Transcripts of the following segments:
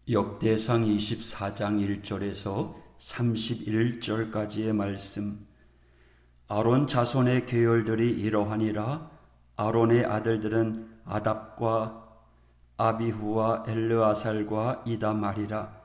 역대상 24장 1절에서 31절까지의 말씀. 아론 자손의 계열들이 이러하니라. 아론의 아들들은 아답과 아비후와 엘르아살과 이다말이라.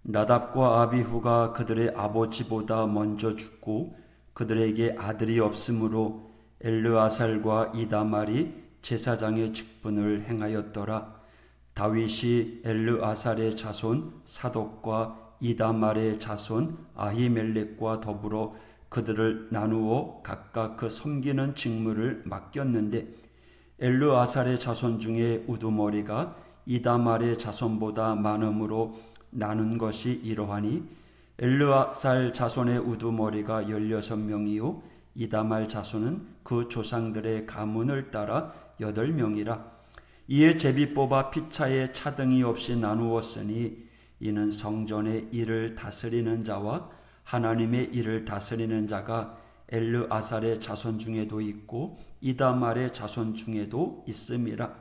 나답과 아비후가 그들의 아버지보다 먼저 죽고 그들에게 아들이 없으므로 엘르아살과 이다말이 제사장의 직분을 행하였더라. 다윗이 엘르아살의 자손 사독과 이다말의 자손 아히멜렉과 더불어 그들을 나누어 각각 그 섬기는 직무를 맡겼는데, 엘르아살의 자손 중에 우두머리가 이다말의 자손보다 많음으로 나눈 것이 이러하니, 엘르아살 자손의 우두머리가 16명이요 이다말 자손은 그 조상들의 가문을 따라 8명이라. 이에 제비 뽑아 피차에 차등이 없이 나누었으니, 이는 성전의 일을 다스리는 자와 하나님의 일을 다스리는 자가 엘르아살의 자손 중에도 있고 이다말의 자손 중에도 있음이라.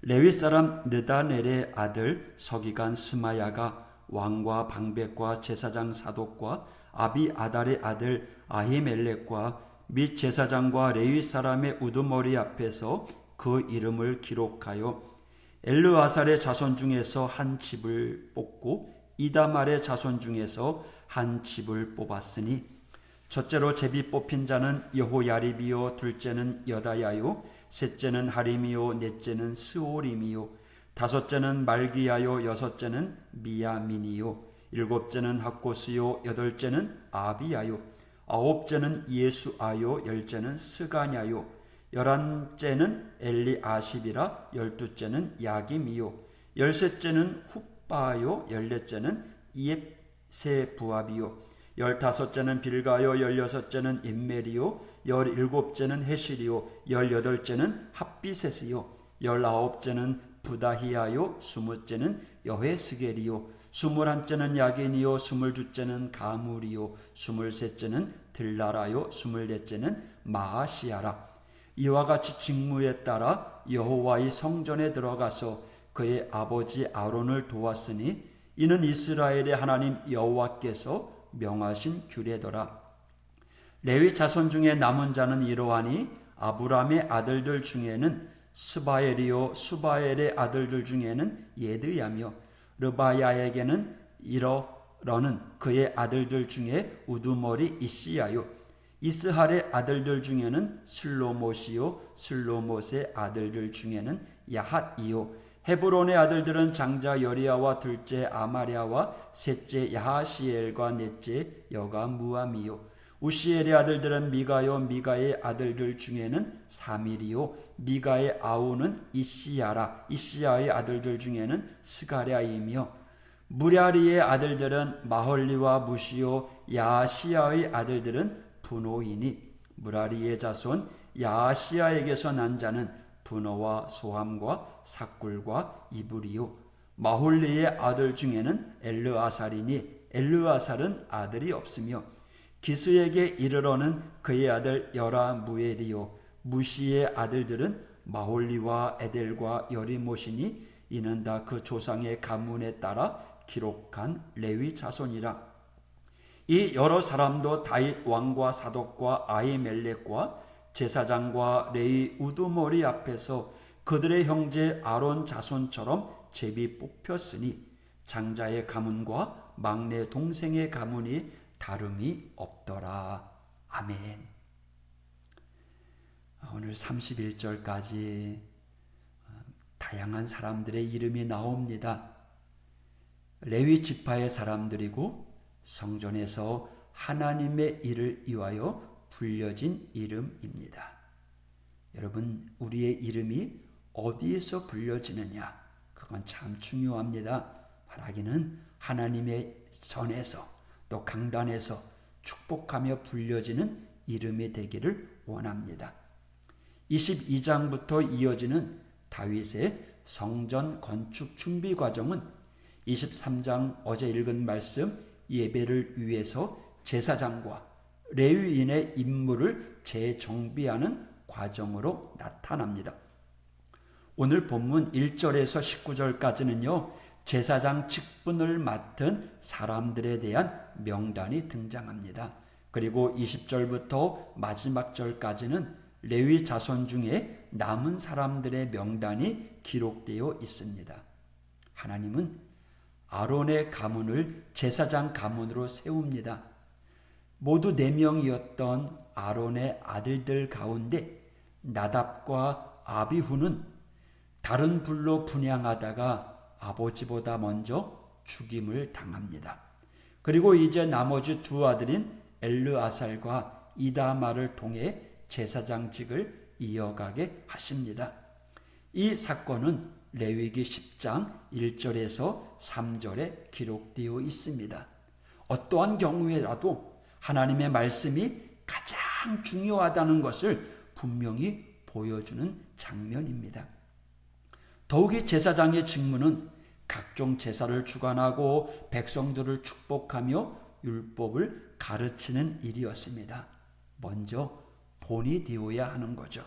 레위 사람 느다넬의 아들 서기관 스마야가 왕과 방백과 제사장 사독과 아비아달의 아들 아히멜렉과 및 제사장과 레위 사람의 우두머리 앞에서 그 이름을 기록하여 엘르아살의 자손 중에서 한 집을 뽑고 이다말의 자손 중에서 한 집을 뽑았으니, 첫째로 제비 뽑힌 자는 여호야립이요, 둘째는 여다야요, 셋째는 하림이요, 넷째는 스오림이요, 다섯째는 말기야요, 여섯째는 미야민이요, 일곱째는 학고스요, 여덟째는 아비야요, 아홉째는 예수아요, 열째는 스가냐요, 11째는 엘리아십이라, 12째는 야김이요, 13째는 훗바요, 14째는 이엡세부압이요, 15째는 빌가요, 16째는 임멜이요, 17째는 헤실이요, 18째는 핫비셋이요, 19째는 부다히야요, 20째는 여헤스겔이요, 21째는 야긴이요, 22째는 가물이요, 23째는 들라라요, 24째는 마아시아라. 이와 같이 직무에 따라 여호와의 성전에 들어가서 그의 아버지 아론을 도왔으니, 이는 이스라엘의 하나님 여호와께서 명하신 규례더라. 레위 자손 중에 남은 자는 이러하니, 아브람의 아들들 중에는 스바엘이요, 스바엘의 아들들 중에는 예드야며, 르바야에게는 이러러는 그의 아들들 중에 우두머리 이시야요, 이스할의 아들들 중에는 슬로못이요, 슬로못의 아들들 중에는 야핫이요, 헤브론의 아들들은 장자 여리야와 둘째 아마랴와 셋째 야하시엘과 넷째 여가무암이요, 우시엘의 아들들은 미가요, 미가의 아들들 중에는 사밀이요, 미가의 아우는 이시야라, 이시야의 아들들 중에는 스가랴이며, 무랴리의 아들들은 마헐리와 무시요, 야시야의 아들들은 분호이니, 무라리의 자손 야시야에게서 난 자는 분호와 소함과 삭굴과 이불이요, 마홀리의 아들 중에는 엘르아살이니, 엘르아살은 아들이 없으며, 기스에게 이르러는 그의 아들 여라무엘이요, 무시의 아들들은 마홀리와 에델과 여리못이니, 이는 다 그 조상의 가문에 따라 기록한 레위 자손이라. 이 여러 사람도 다윗 왕과 사독과 아히멜렉과 제사장과 레위 우두머리 앞에서 그들의 형제 아론 자손처럼 제비 뽑혔으니, 장자의 가문과 막내 동생의 가문이 다름이 없더라. 아멘. 오늘 31절까지 다양한 사람들의 이름이 나옵니다. 레위 지파의 사람들이고 성전에서 하나님의 일을 위하여 불려진 이름입니다. 여러분, 우리의 이름이 어디에서 불려지느냐, 그건 참 중요합니다. 말하기는 하나님의 전에서 또 강단에서 축복하며 불려지는 이름이 되기를 원합니다. 22장부터 이어지는 다윗의 성전 건축 준비 과정은 23장 어제 읽은 말씀 예배를 위해서 제사장과 레위인의 임무를 재정비하는 과정으로 나타납니다. 오늘 본문 1절에서 19절까지는요, 제사장 직분을 맡은 사람들에 대한 명단이 등장합니다. 그리고 20절부터 마지막 절까지는 레위 자손 중에 남은 사람들의 명단이 기록되어 있습니다. 하나님은 아론의 가문을 제사장 가문으로 세웁니다. 모두 4명이었던 아론의 아들들 가운데 나답과 아비후는 다른 불로 분향하다가 아버지보다 먼저 죽임을 당합니다. 그리고 이제 나머지 2 아들인 엘르아살과 이다말을 통해 제사장직을 이어가게 하십니다. 이 사건은 레위기 10장 1절에서 3절에 기록되어 있습니다. 어떠한 경우에라도 하나님의 말씀이 가장 중요하다는 것을 분명히 보여주는 장면입니다. 더욱이 제사장의 직무는 각종 제사를 주관하고 백성들을 축복하며 율법을 가르치는 일이었습니다. 먼저 본이 되어야 하는 거죠.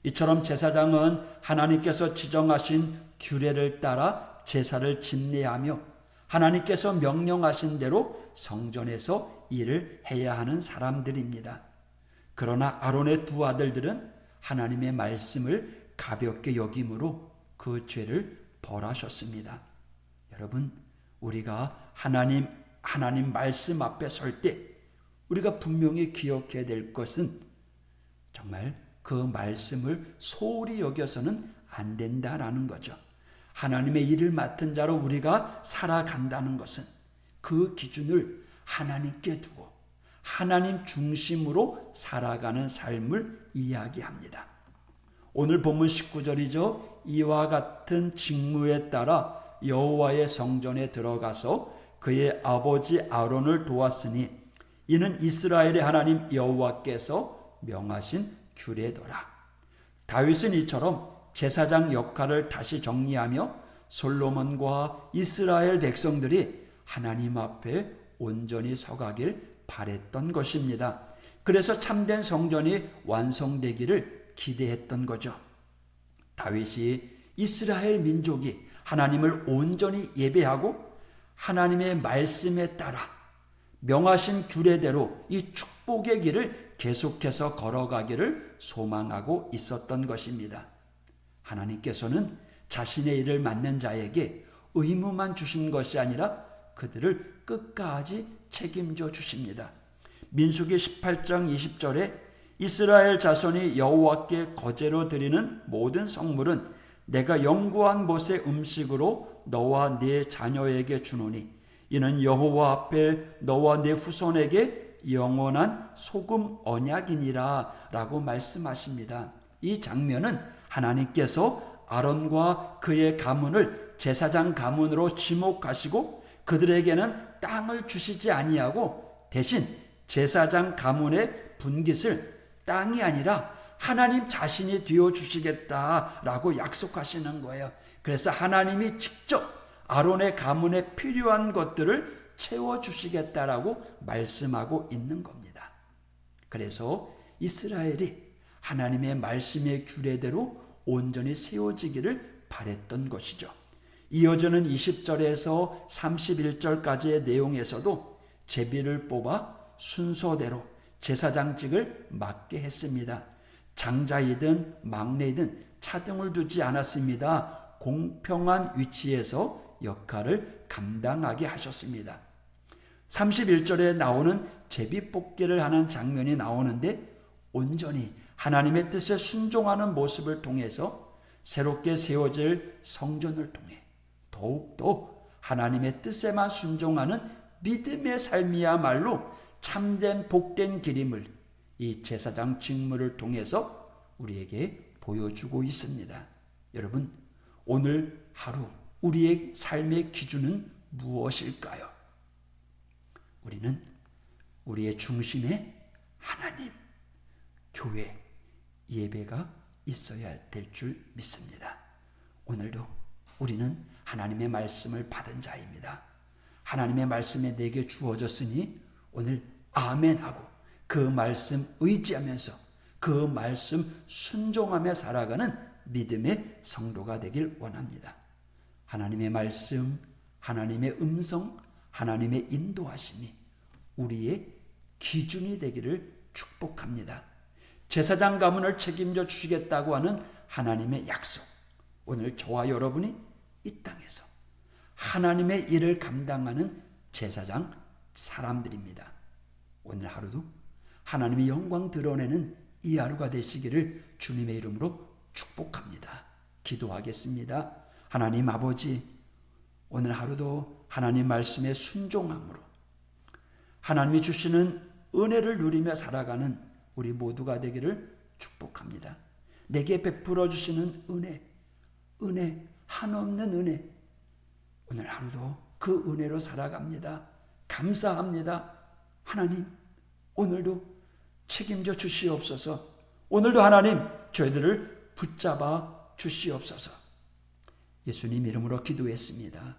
이처럼 제사장은 하나님께서 지정하신 규례를 따라 제사를 집례하며 하나님께서 명령하신 대로 성전에서 일을 해야 하는 사람들입니다. 그러나 아론의 2 아들들은 하나님의 말씀을 가볍게 여김으로 그 죄를 벌하셨습니다. 여러분, 우리가 하나님 말씀 앞에 설 때 우리가 분명히 기억해야 될 것은 정말 그 말씀을 소홀히 여겨서는 안 된다라는 거죠. 하나님의 일을 맡은 자로 우리가 살아간다는 것은 그 기준을 하나님께 두고 하나님 중심으로 살아가는 삶을 이야기합니다. 오늘 본문 19절이죠. 이와 같은 직무에 따라 여호와의 성전에 들어가서 그의 아버지 아론을 도왔으니 이는 이스라엘의 하나님 여호와께서 명하신 규례더라. 다윗은 이처럼 제사장 역할을 다시 정리하며 솔로몬과 이스라엘 백성들이 하나님 앞에 온전히 서가길 바랬던 것입니다. 그래서 참된 성전이 완성되기를 기대했던 거죠. 다윗이 이스라엘 민족이 하나님을 온전히 예배하고 하나님의 말씀에 따라 명하신 규례대로 이 축복의 길을 계속해서 걸어가기를 소망하고 있었던 것입니다. 하나님께서는 자신의 일을 맡는 자에게 의무만 주신 것이 아니라 그들을 끝까지 책임져 주십니다. 민수기 18장 20절에 이스라엘 자손이 여호와께 거제로 드리는 모든 성물은 내가 영구한 못의 음식으로 너와 네 자녀에게 주노니 이는 여호와 앞에 너와 네 후손에게 영원한 소금 언약이니라 라고 말씀하십니다. 이 장면은 하나님께서 아론과 그의 가문을 제사장 가문으로 지목하시고 그들에게는 땅을 주시지 아니하고 대신 제사장 가문의 분깃을 땅이 아니라 하나님 자신이 되어주시겠다라고 약속하시는 거예요. 그래서 하나님이 직접 아론의 가문에 필요한 것들을 채워주시겠다라고 말씀하고 있는 겁니다. 그래서 이스라엘이 하나님의 말씀의 규례대로 온전히 세워지기를 바랬던 것이죠. 이어지는 20절에서 31절까지의 내용에서도 제비를 뽑아 순서대로 제사장직을 맡게 했습니다. 장자이든 막내이든 차등을 두지 않았습니다. 공평한 위치에서 역할을 감당하게 하셨습니다. 31절에 나오는 제비 뽑기를 하는 장면이 나오는데 온전히 하나님의 뜻에 순종하는 모습을 통해서 새롭게 세워질 성전을 통해 더욱더 하나님의 뜻에만 순종하는 믿음의 삶이야말로 참된 복된 길임을 이 제사장 직무를 통해서 우리에게 보여주고 있습니다. 여러분, 오늘 하루 우리의 삶의 기준은 무엇일까요? 우리는 우리의 중심에 하나님, 교회, 예배가 있어야 될 줄 믿습니다. 오늘도 우리는 하나님의 말씀을 받은 자입니다. 하나님의 말씀이 내게 주어졌으니 오늘 아멘하고 그 말씀 의지하면서 그 말씀 순종하며 살아가는 믿음의 성도가 되길 원합니다. 하나님의 말씀, 하나님의 음성, 하나님의 인도하심이 우리의 기준이 되기를 축복합니다. 제사장 가문을 책임져 주시겠다고 하는 하나님의 약속, 오늘 저와 여러분이 이 땅에서 하나님의 일을 감당하는 제사장 사람들입니다. 오늘 하루도 하나님의 영광 드러내는 이 하루가 되시기를 주님의 이름으로 축복합니다. 기도하겠습니다. 하나님 아버지, 오늘 하루도 하나님 말씀에 순종함으로 하나님이 주시는 은혜를 누리며 살아가는 우리 모두가 되기를 축복합니다. 내게 베풀어 주시는 은혜, 한없는 은혜, 오늘 하루도 그 은혜로 살아갑니다. 감사합니다. 하나님, 오늘도 책임져 주시옵소서. 오늘도 하나님, 저희들을 붙잡아 주시옵소서. 예수님 이름으로 기도했습니다.